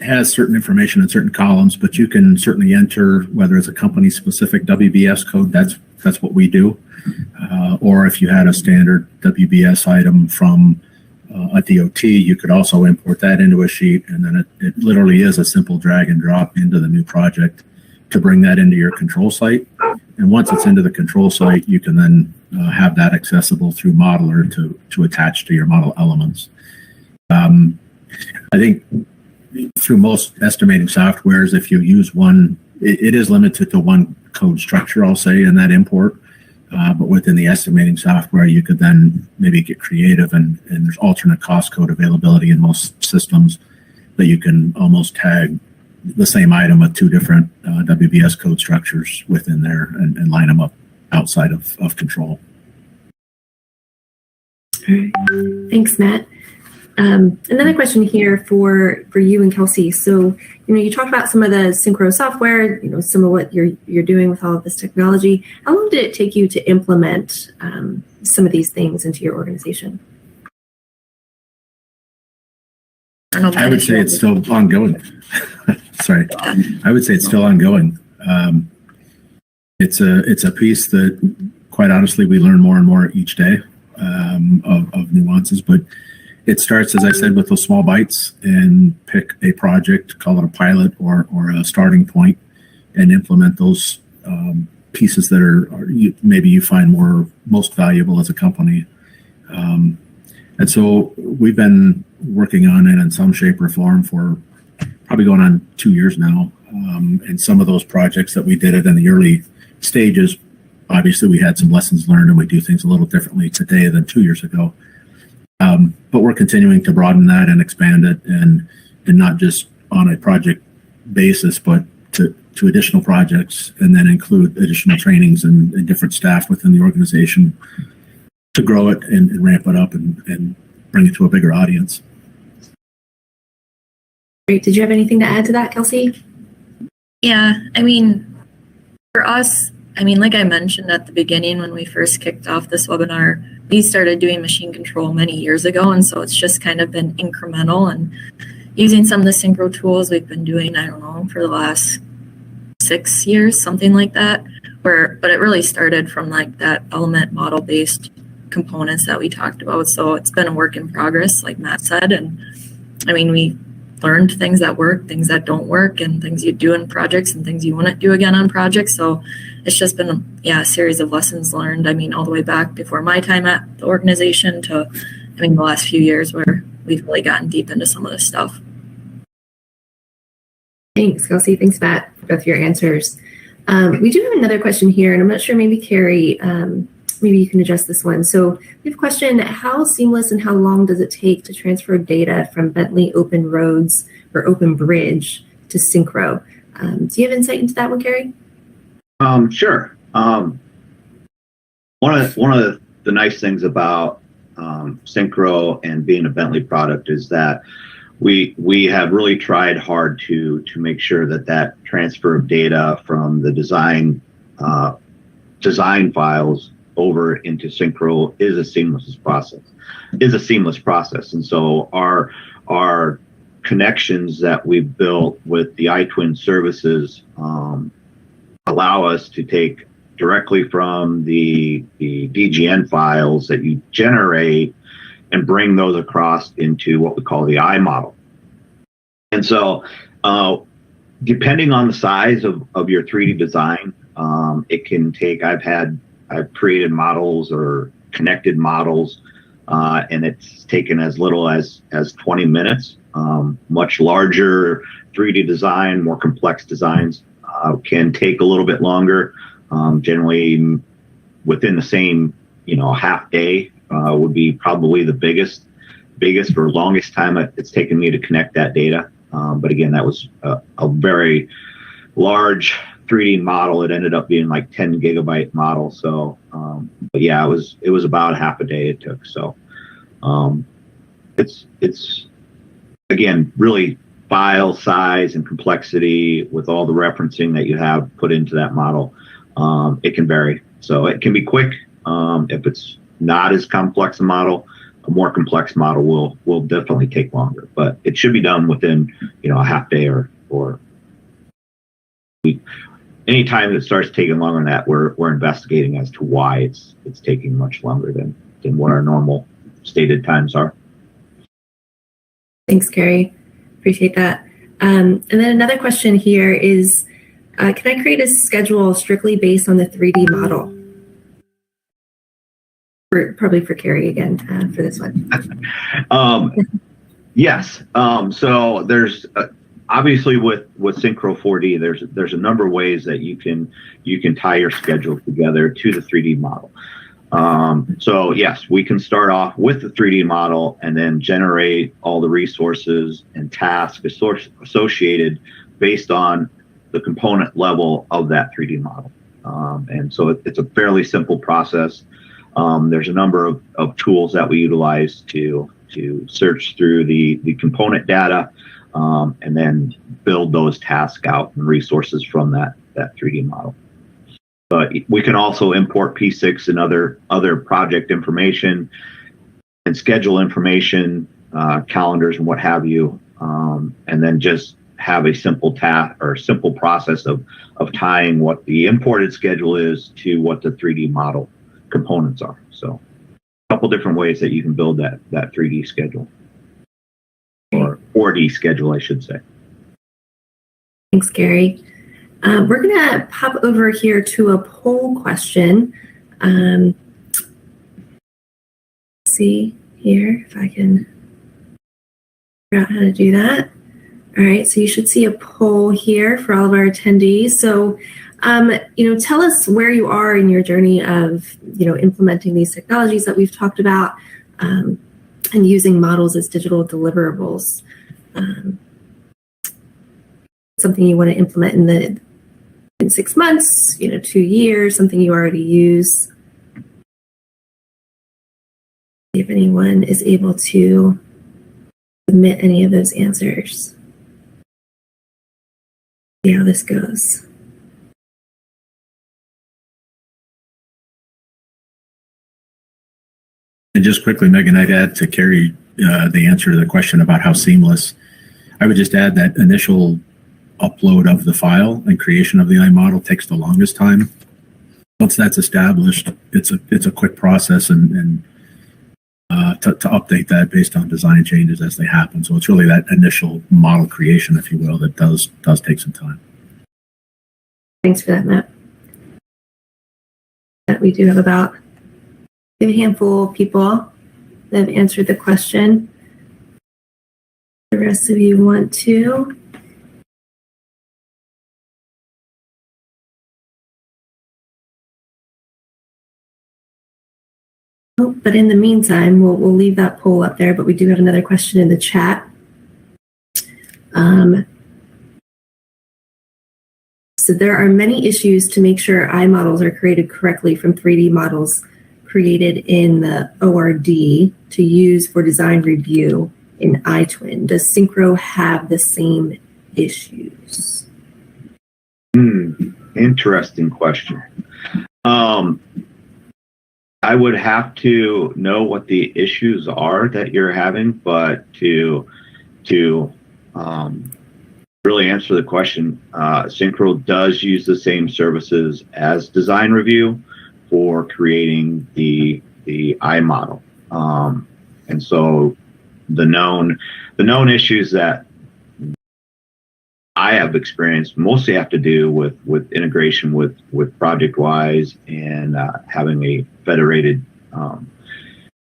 has certain information in certain columns, but you can certainly enter whether it's a company specific WBS code. That's what we do, or if you had a standard WBS item from a DOT, you could also import that into a sheet, and then it literally is a simple drag and drop into the new project to bring that into your control site. And once it's into the control site, you can then have that accessible through Modeler to attach to your model elements. I think through most estimating softwares, if you use one, it is limited to one code structure, I'll say, in that import. But within the estimating software, you could then maybe get creative, and there's alternate cost code availability in most systems that you can almost tag the same item with two different WBS code structures within there and line them up outside of control. All right. Thanks, Matt. Another question here for you and Kelsey. So, you talked about some of the Synchro software, some of what you're doing with all of this technology. How long did it take you to implement some of these things into your organization? I would say it's still ongoing. Sorry. I would say it's still ongoing. It's a piece that, quite honestly, we learn more and more each day of nuances, but it starts, as I said, with those small bites, and pick a project, call it a pilot or a starting point, and implement those pieces that are maybe you find most valuable as a company. And so we've been working on it in some shape or form for probably going on 2 years now. And some of those projects that we did it in the early stages, obviously we had some lessons learned, and we do things a little differently today than 2 years ago. But we're continuing to broaden that and expand it, and not just on a project basis, but to additional projects, and then include additional trainings and different staff within the organization to grow it and ramp it up and bring it to a bigger audience. Great. Did you have anything to add to that, Kelsey? Yeah, for us, like I mentioned at the beginning when we first kicked off this webinar, we started doing machine control many years ago, and so it's just kind of been incremental, and using some of the Synchro tools we've been doing, I don't know, for the last 6 years, something like that, but it really started from like that element model-based components that we talked about, so it's been a work in progress, like Matt said, and we learned things that work, things that don't work, and things you do in projects and things you wouldn't do again on projects. So it's just been a series of lessons learned. All the way back before my time at the organization to, the last few years where we've really gotten deep into some of this stuff. Thanks, Kelsey. Thanks, Matt, for both your answers. We do have another question here, and I'm not sure, maybe Carrie, maybe you can address this one. So we have a question: how seamless and how long does it take to transfer data from Bentley Open Roads or Open Bridge to Synchro? Do you have insight into that one, Carrie? Sure. One of the nice things about Synchro and being a Bentley product is that we have really tried hard to make sure that transfer of data from the design files over into Synchro is a seamless process. And so our connections that we've built with the iTwin services allow us to take directly from the DGN files that you generate and bring those across into what we call the I model. And so depending on the size of your 3D design, it can take, I've created models or connected models, and it's taken as little as 20 minutes. Much larger 3D design, more complex designs can take a little bit longer. Generally within the same, half day would be probably the biggest or longest time it's taken me to connect that data. But again, that was a very large 3D model. It ended up being like 10 gigabyte model. So, but yeah, it was about half a day it took. So, it's again, really file size and complexity with all the referencing that you have put into that model. It can vary. So it can be quick. If it's not as complex a model, a more complex model will definitely take longer, but it should be done within, a half day or any time that starts taking longer than that, we're investigating as to why it's taking much longer than what our normal stated times are. Thanks, Gary. Appreciate that. And then another question here is, can I create a schedule strictly based on the 3D model? Probably for Gary again for this one. Yes. So there's obviously with Synchro 4D, there's a number of ways that you can tie your schedule together to the 3D model. So yes, we can start off with the 3D model and then generate all the resources and tasks associated based on the component level of that 3D model. And so it's a fairly simple process. There's a number of tools that we utilize to search through the component data and then build those tasks out and resources from that 3D model. But we can also import P6 and other project information and schedule information, calendars and what have you, and then just have a simple task or simple process of tying what the imported schedule is to what the 3D model components are. So a couple different ways that you can build that 3D schedule or 4D schedule, I should say. Thanks, Gary. We're going to pop over here to a poll question. See here if I can figure out how to do that. All right, so you should see a poll here for all of our attendees. So, tell us where you are in your journey of, implementing these technologies that we've talked about and using models as digital deliverables. Something you want to implement in 6 months, 2 years, something you already use. If anyone is able to submit any of those answers. See how this goes. And just quickly, Megan, I'd add to Carrie the answer to the question about how seamless. I would just add that initial upload of the file and creation of the iModel takes the longest time. Once that's established, it's a quick process and to update that based on design changes as they happen. So it's really that initial model creation, if you will, that does take some time. Thanks for that, Matt. We do have about a handful of people that have answered the question. The rest of you want to. Oh, but in the meantime, we'll leave that poll up there, but we do have another question in the chat. So there are many issues to make sure iModels are created correctly from 3D models created in the ORD to use for design review in iTwin, does Synchro have the same issues? Interesting question. I would have to know what the issues are that you're having, but to really answer the question, Synchro does use the same services as design review for creating the iModel. And so the known issues that I have experienced mostly have to do with integration with ProjectWise and having a federated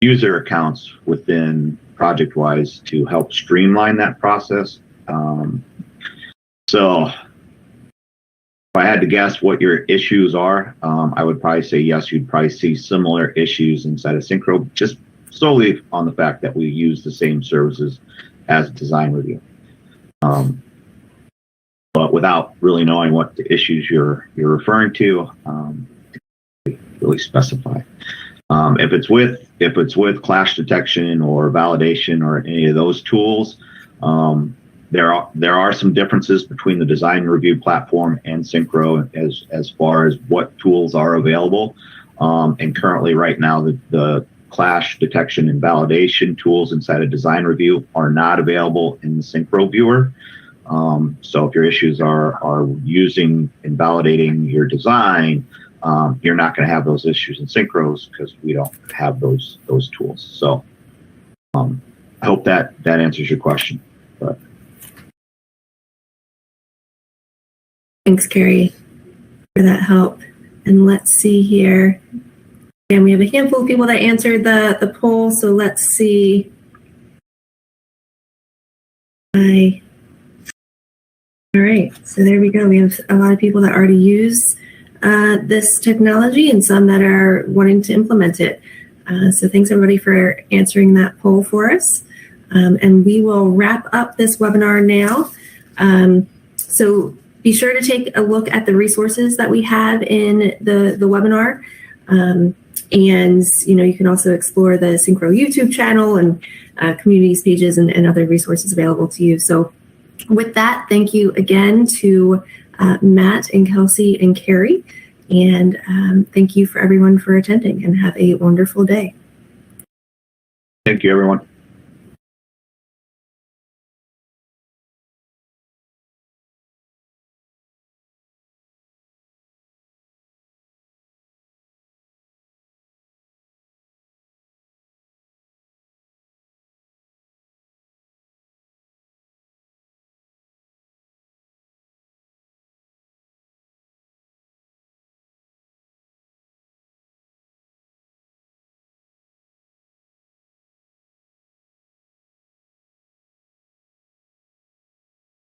user accounts within ProjectWise to help streamline that process. So if I had to guess what your issues are, I would probably say yes, you'd probably see similar issues inside of Synchro, just solely on the fact that we use the same services as design review. But without really knowing what the issues you're referring to, really specify. If it's with clash detection or validation or any of those tools, there are some differences between the design review platform and Synchro as far as what tools are available. And currently, right now, the clash detection and validation tools inside of design review are not available in the Synchro viewer. So if your issues are using and validating your design, you're not going to have those issues in Synchros because we don't have those tools. So I hope that answers your question. But Thanks, Carrie, for that help. And let's see here. And we have a handful of people that answered the poll, so let's see. All right, so there we go. We have a lot of people that already use this technology and some that are wanting to implement it. So thanks everybody for answering that poll for us. And we will wrap up this webinar now. So be sure to take a look at the resources that we have in the webinar. And you can also explore the Synchro YouTube channel and communities pages and other resources available to you. So with that, thank you again to Matt and Kelsey and Carrie. And thank you for everyone for attending, and have a wonderful day. Thank you, everyone.